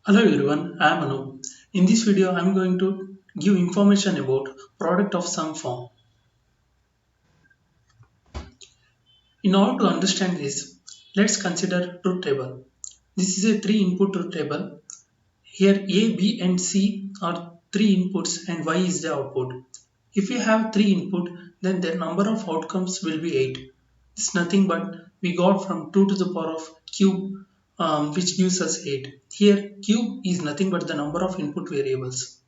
Hello everyone, I am Anu. In this video, I am going to give information about product of sum form. In order to understand this, let's consider truth table. This is a three input truth table. Here A, B and C are three inputs and Y is the output. If we have three input, then the number of outcomes will be 8. It's nothing but we got from 2 to the power of cube which gives us 8. Here cube is nothing but the number of input variables.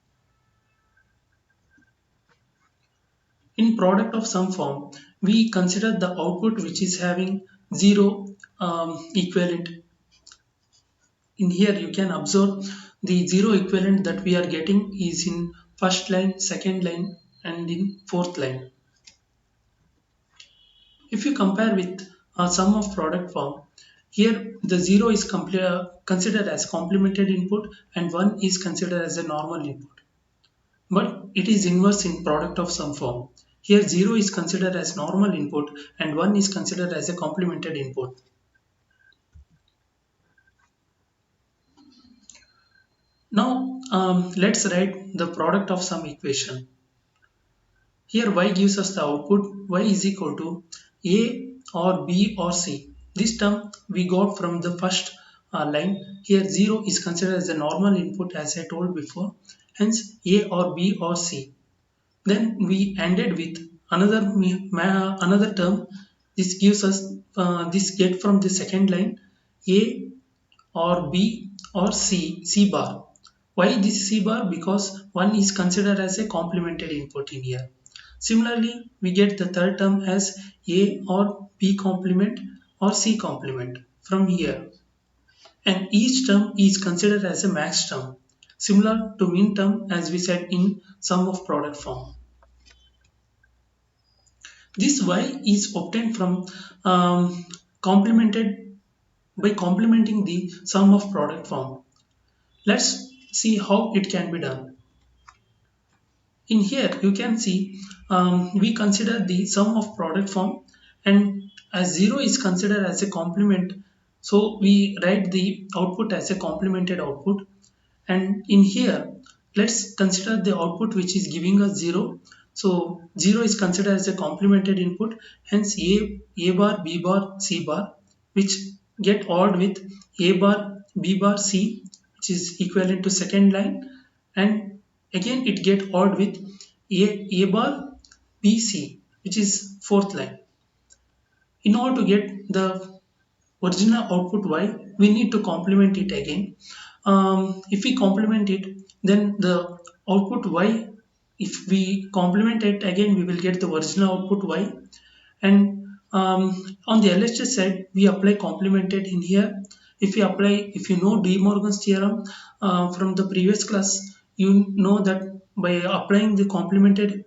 In product of some form, we consider the output which is having zero equivalent. In here, you can observe the zero equivalent that we are getting is in first line, second line, and in fourth line. If you compare with sum of product form, here the zero is considered as complemented input and one is considered as a normal input. But it is inverse in product of sum form. Here 0 is considered as normal input and 1 is considered as a complemented input. Now let's write the product of sum equation. Here y gives us the output y is equal to a or b or c. This term we got from the first line. Here 0 is considered as a normal input as I told before. Hence a or b or c. Then we ended with another term. This gives us this get from the second line A or B or C bar. Why this C bar? Because one is considered as a complemented input in here. Similarly, we get the third term as A or B complement or C complement from here. And each term is considered as a max term, similar to min term as we said in sum of product form. This Y is obtained from complemented by complementing the sum of product form. Let's see how it can be done. In here you can see we consider the sum of product form, and as 0 is considered as a complement, so we write the output as a complemented output. And in here let's consider the output which is giving us 0. So 0 is considered as a complemented input, hence a bar, b bar, c bar, which get ORed with a bar, b bar, c, which is equivalent to second line, and again it get ORed with a bar, b, c, which is fourth line. In order to get the original output y, we need to complement it again. If we complement it, then the output y, if we complement it again, we will get the original output y. And on the LHS side, we apply complemented in here. If you know De Morgan's theorem from the previous class, you know that by applying the complement to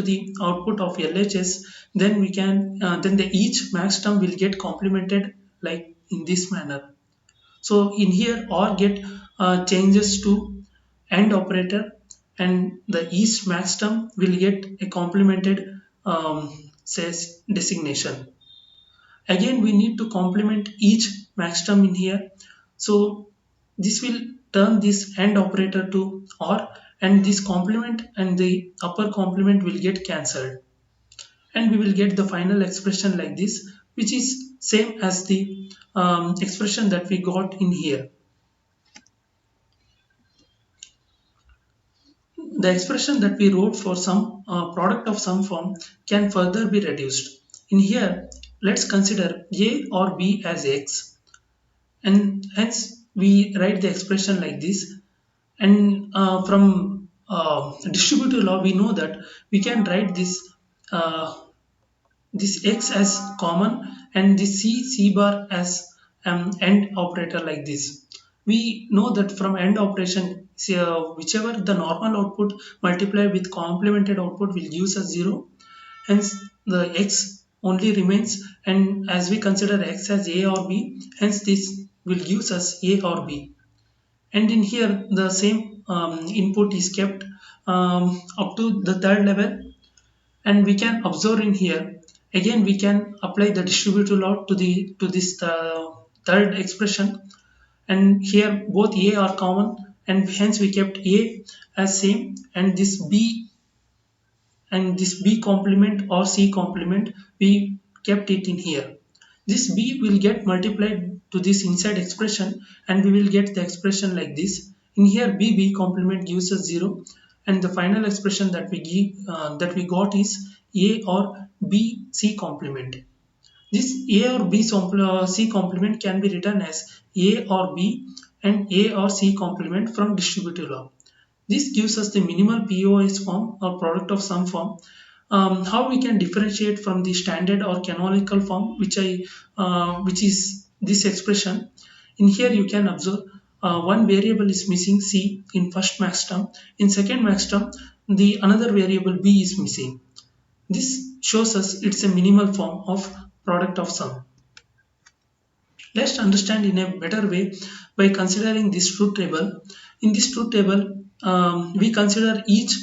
the output of LHS, then we can then the each max term will get complemented like in this manner. So in here OR get changes to AND operator, and the each max term will get a complemented says designation. Again we need to complement each max term in here. So this will turn this AND operator to OR, and this complement and the upper complement will get cancelled, and we will get the final expression like this, which is same as the expression that we got in here. The expression that we wrote for some product of some form can further be reduced. In here, let's consider a or b as x, and hence we write the expression like this. And from distributive law, we know that we can write uh, this x as common and this c bar as AND operator like this. We know that from AND operation, whichever the normal output multiplied with complemented output will give us 0. Hence the x only remains, and as we consider x as a or b, hence this will give us a or b. And in here the same input is kept up to the third level, and we can observe in here again we can apply the distributive law to this third expression, and here both a are common, and hence we kept a as same, and this b complement or c complement we kept it in here. This b will get multiplied to this inside expression, and we will get the expression like this. In here b complement gives us 0, and the final expression that we got is a or b c complement. This a or c complement can be written as a or b and a or c complement from distributive law. This gives us the minimal POS form or product of sum form. How we can differentiate from the standard or canonical form, which is this expression. In here you can observe one variable is missing c in first max term. In second max term, the another variable b is missing. This shows us it's a minimal form of product of sum. Let's understand in a better way by considering this truth table. In this truth table, we consider each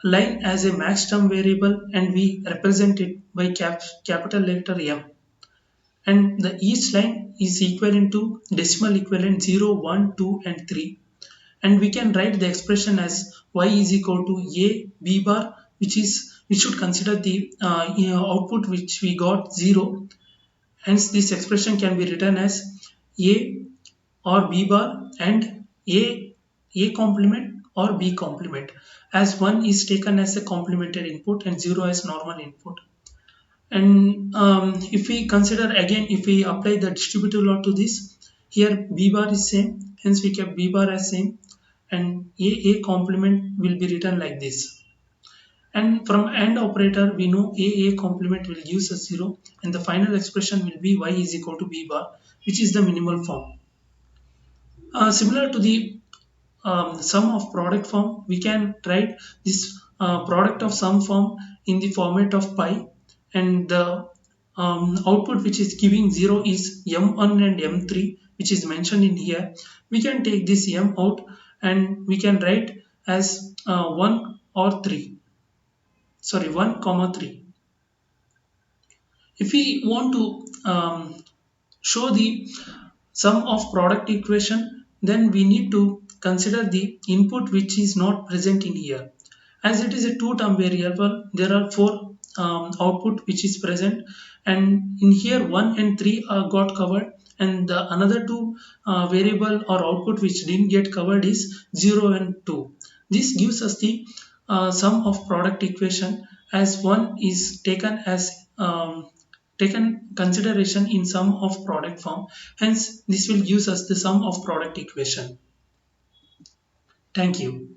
line as a max term variable, and we represent it by capital letter M. And the each line is equivalent to decimal equivalent 0, 1, 2, and 3. And we can write the expression as y is equal to a b bar, we should consider the output which we got 0. Hence, this expression can be written as A or B bar and A complement or B complement, as 1 is taken as a complementary input and 0 as normal input. And if we consider again, if we apply the distributive law to this, here B bar is same, hence we kept B bar as same, and A complement will be written like this. And from AND operator, we know A complement will give us 0, and the final expression will be y is equal to b bar, which is the minimal form. Similar to the sum of product form, we can write this product of sum form in the format of pi, and the output which is giving 0 is m1 and m3, which is mentioned in here. We can take this m out and we can write as 1 or 3. Sorry, 1 comma 3. If we want to show the sum of product equation, then we need to consider the input which is not present in here. As it is a two-term variable, there are four output which is present, and in here 1 and 3 got covered, and the another two variable or output which didn't get covered is 0 and 2. This gives us the sum of product equation, as one is taken consideration in sum of product form. Hence, this will give us the sum of product equation. Thank you.